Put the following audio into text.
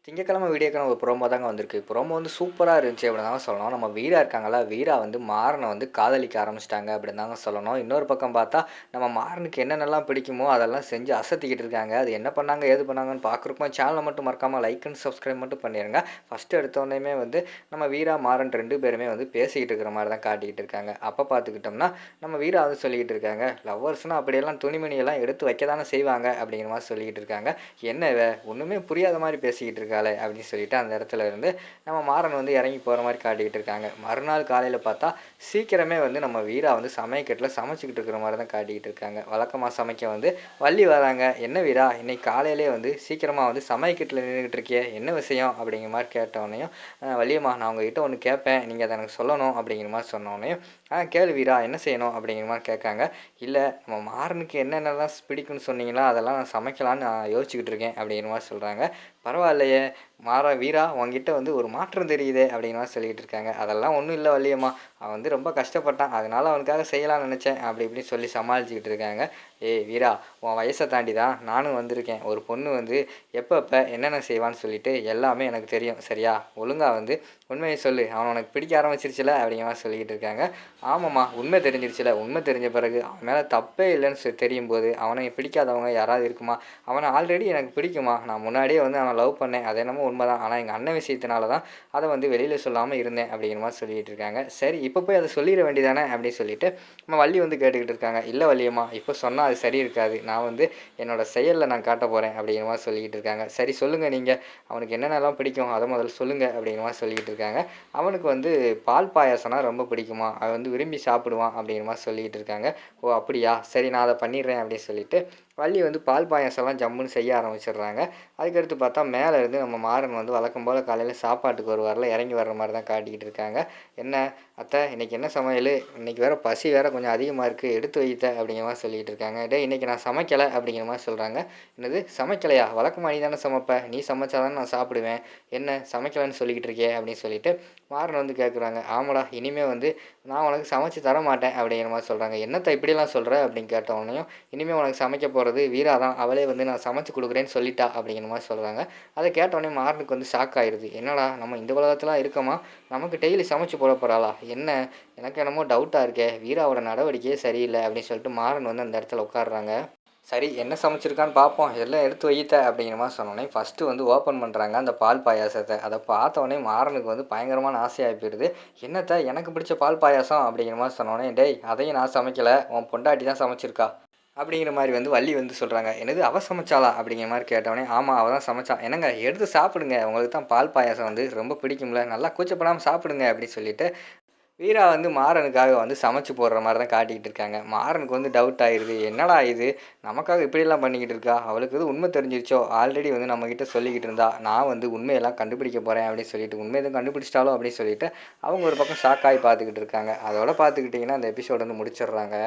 திங்கட்கிழமை வீடியோக்கான ஒரு ப்ரோமோ தாங்க வந்திருக்கு. ப்ரோமோ வந்து சூப்பரா இருந்துச்சு அப்படின்னு தாங்க சொல்லணும். நம்ம வீரா இருக்காங்கல்ல, வீரா வந்து மாறன வந்து காதலிக்க ஆரம்பிச்சுட்டாங்க அப்படின்னு தாங்க சொல்லணும். இன்னொரு பக்கம் பார்த்தா, நம்ம மாறனுக்கு என்னென்னலாம் பிடிக்குமோ அதெல்லாம் செஞ்சு அசத்திக்கிட்டு இருக்காங்க. அது என்ன பண்ணாங்க, ஏது பண்ணாங்கன்னு பார்க்குறப்போ சேனலை மட்டும் மறக்காம லைக் அண்ட் சப்ஸ்கிரைப் மட்டும் பண்ணிடுங்க. ஃபஸ்ட்டு எடுத்தோடனேயுமே வந்து நம்ம வீரா, மாறன் 2 பேருமே வந்து பேசிக்கிட்டு இருக்கிற மாதிரி தான் காட்டிக்கிட்டு இருக்காங்க. அப்போ பார்த்துக்கிட்டோம்னா, நம்ம வீரா வந்து சொல்லிக்கிட்டு இருக்காங்க, லவ்வர்ஸ்னால் அப்படியெல்லாம் துணிமணியெல்லாம் எடுத்து வைக்க தானே செய்வாங்க அப்படிங்கிற மாதிரி சொல்லிக்கிட்டு இருக்காங்க. என்ன இவ ஒன்றுமே புரியாத மாதிரி பேசிக்கிட்டு இருக்காளே அப்படின்னு சொல்லிட்டு அந்த இடத்துல இருந்து நம்ம மாறன் வந்து இறங்கி போகிற மாதிரி காட்டிக்கிட்டு இருக்காங்க. மறுநாள் காலையில் பார்த்தா சீக்கிரமே வந்து நம்ம வீரா வந்து சமையக்கட்டில் சமைச்சிக்கிட்டு இருக்கிற மாதிரி தான் காட்டிக்கிட்டு இருக்காங்க. வழக்கமாக சமைக்க வந்து வள்ளி வராங்க. என்ன வீரா இன்னைக்கு காலையிலே வந்து சீக்கிரமாக வந்து சமையக்கட்டில் நின்றுக்கிட்டு இருக்கியே, என்ன விஷயம் அப்படிங்கிற மாதிரி கேட்டோடனையும், வள்ளியம்மா நான் உங்ககிட்ட ஒன்று கேட்பேன், நீங்கள் அதை எனக்கு சொல்லணும் அப்படிங்கிற மாதிரி சொன்னோடனையும், கேளு வீரா என்ன செய்யணும் அப்படிங்கிற மாதிரி கேட்காங்க. இல்லை நம்ம மாறனுக்கு என்னென்னலாம் பிடிக்கும்னு சொன்னீங்களா, அதெல்லாம் நான் சமைக்கலான்னு நான் யோசிச்சுக்கிட்டு இருக்கேன் அப்படிங்கிற மாதிரி சொல்கிறாங்க. பரவாயில்லையே வீரா உன்கிட்ட வந்து ஒரு மாற்றம் தெரியுதே அப்படிங்கிற மாதிரி சொல்லிக்கிட்டு இருக்காங்க. அதெல்லாம் ஒன்றும் இல்லை வள்ளியம்மா, அவன் வந்து ரொம்ப கஷ்டப்பட்டான், அதனால அவனுக்காக செய்யலாம்னு நினச்சேன் அப்படி இப்படின்னு சொல்லி சமாளிச்சுக்கிட்டு இருக்காங்க. ஏய் வீரா, உன் வயசை தாண்டி தான் நானும் வந்திருக்கேன். ஒரு பொண்ணு வந்து எப்பப்போ என்னென்ன செய்வான்னு சொல்லிட்டு எல்லாமே எனக்கு தெரியும் சரியா, ஒழுங்காக வந்து உண்மையை சொல்லு, அவன் உனக்கு பிடிக்க ஆரம்பிச்சிருச்சுல அப்படிங்கிற மாதிரி சொல்லிக்கிட்டு இருக்காங்க. ஆமாம்மா உண்மை தெரிஞ்சிருச்சுல, உண்மை தெரிஞ்ச பிறகு அவன் மேலே தப்பே இல்லைன்னு தெரியும் போது அவனை பிடிக்காதவங்க யாராவது இருக்குமா? அவனை ஆல்ரெடி எனக்கு பிடிக்குமா, நான் முன்னாடியே வந்து அவனை லவ் பண்ணேன், அது என்னமோ உண்மை தான், ஆனால் எங்கள் அண்ணன் விஷயத்தினால தான் அதை வந்து வெளியில் சொல்லாமல் இருந்தேன் அப்படிங்கிற மாதிரி சொல்லிகிட்டு இருக்காங்க. சரி இப்போ போய் அதை சொல்லிட வேண்டியதானே அப்படின்னு சொல்லிட்டு நம்ம வள்ளி வந்து கேட்டுக்கிட்டு இருக்காங்க. இல்லை வள்ளியம்மா இப்போ சொன்னால் அது சரி இருக்காது, நான் வந்து என்னோடய செயலில் நான் காட்ட போகிறேன் அப்படிங்கிற மாதிரி சொல்லிக்கிட்டு இருக்காங்க. சரி சொல்லுங்கள், நீங்கள் அவனுக்கு என்னென்னலாம் பிடிக்கும் அதை முதல்ல சொல்லுங்கள் அப்படிங்கிற மாதிரி சொல்லிக்கிட்டு இருக்காங்க. அவனுக்கு வந்து பால் பாயாசம்னா ரொம்ப பிடிக்குமா, அவன் வந்து விரும்பி சாப்பிடுவான் அப்படிங்கிற மாதிரி சொல்லிக்கிட்டு இருக்காங்க. ஓ அப்படியா, சரி நான் அதை பண்ணிடுறேன் அப்படின்னு சொல்லிட்டு வள்ளி வந்து பால் பாயாசம்லாம் ஜம்முன்னு செய்ய ஆரம்பிச்சிடுறாங்க. அதுக்கடுத்து பார்த்தா மேலே இருந்து நம்ம மாறன் வந்து வழக்கம் போல் காலையில் சாப்பாட்டுக்கு வருவாரில் இறங்கி வர்ற மாதிரி தான் காட்டிக்கிட்டு இருக்காங்க. என்ன அத்தை இன்றைக்கி என்ன சமையல், இன்றைக்கி வேறு பசி வேறு கொஞ்சம் அதிகமாக இருக்குது, எடுத்து வைத்த அப்படிங்கிற மாதிரி சொல்லிக்கிட்டு இருக்காங்க. இன்றைக்கி நான் சமைக்கலை அப்படிங்கிற மாதிரி சொல்கிறாங்க. என்னது சமைக்கலையா, வழக்கமாக நீ தானே சமைப்ப, நீ சமைச்சாதானே நான் சாப்பிடுவேன், என்ன சமைக்கலைன்னு சொல்லிக்கிட்டு இருக்கே அப்படின்னு சொல்லிட்டு மாறன் வந்து கேட்குறாங்க. ஆமாடா இனிமேல் வந்து நான் உனக்கு சமைச்சு தர மாட்டேன் அப்படிங்கிற மாதிரி சொல்கிறாங்க. என்னத்தை இப்படிலாம் சொல்கிற அப்படின்னு கேட்டவனையும், இனிமேல் உனக்கு சமைக்க போகிறது வீரா தான், அவளே வந்து நான் சமைச்சு கொடுக்குறேன்னு சொல்லிட்டா அப்படிங்கிற மாதிரி சொல்கிறாங்க. அதை கேட்டோடனே மாறனுக்கு வந்து ஷாக் ஆயிடுது. என்னடா நம்ம இந்த உலகத்தில் இருக்கோமா, நமக்கு டெய்லி சமைச்சு போட போகிறாளா, என்ன எனக்கு என்னமோ டவுட்டாக இருக்கே, வீராவோட நடவடிக்கையே சரியில்லை அப்படின்னு சொல்லிட்டு மாறன் வந்து அந்த இடத்துல உட்காடுறாங்க. சரி என்ன சமைச்சிருக்கான்னு பார்ப்போம், எல்லாம் எடுத்து வைத்த அப்படிங்கிற மாதிரி சொன்னோடனே ஃபஸ்ட்டு வந்து ஓப்பன் பண்ணுறாங்க அந்த பால் பாயாசத்தை. அதை பார்த்தோன்னே மாறனுக்கு வந்து பயங்கரமான ஆசையாகி போயிடுது. என்னத்தை எனக்கு பிடிச்ச பால் பாயாசம் அப்படிங்கிற மாதிரி சொன்னோடனே, டேய் அதையும் நான் சமைக்கலை, உன் பொண்டாட்டி தான் சமைச்சிருக்கா அப்படிங்கிற மாதிரி வந்து வள்ளி வந்து சொல்கிறாங்க. என்னது அவள் சமைச்சாளா அப்படிங்கிற மாதிரி கேட்டவொடனே, ஆமாம் அவள் தான் சமைச்சா, என்னங்க எடுத்து சாப்பிடுங்க, உங்களுக்கு தான் பால் பாயாசம் வந்து ரொம்ப பிடிக்கும்ல, நல்லா கூச்சப்படாமல் சாப்பிடுங்க அப்படின்னு சொல்லிட்டு வீரா வந்து மாறனுக்காக வந்து சமைச்சு போடுற மாதிரி தான் காட்டிக்கிட்டு இருக்காங்க. மாறனுக்கு வந்து டவுட் ஆயிடுது, என்னடா இது நமக்காக இப்படியெல்லாம் பண்ணிக்கிட்டு இருக்கா, அவளுக்கு எதுவும் உண்மை தெரிஞ்சிருச்சோ, ஆல்ரெடி வந்து நம்மக்கிட்ட சொல்லிக்கிட்டு இருந்தா நான் வந்து உண்மையெல்லாம் கண்டுபிடிக்க போகிறேன் அப்படின்னு சொல்லிட்டு உண்மை எதுவும் கண்டுபிடிச்சிட்டாலும் அப்படின்னு சொல்லிட்டு அவங்க ஒரு பக்கம் ஷாக்காகி பார்த்துக்கிட்டு இருக்காங்க. அதோட பார்த்துக்கிட்டிங்கன்னா அந்த எபிசோடு வந்து முடிச்சிடுறாங்க.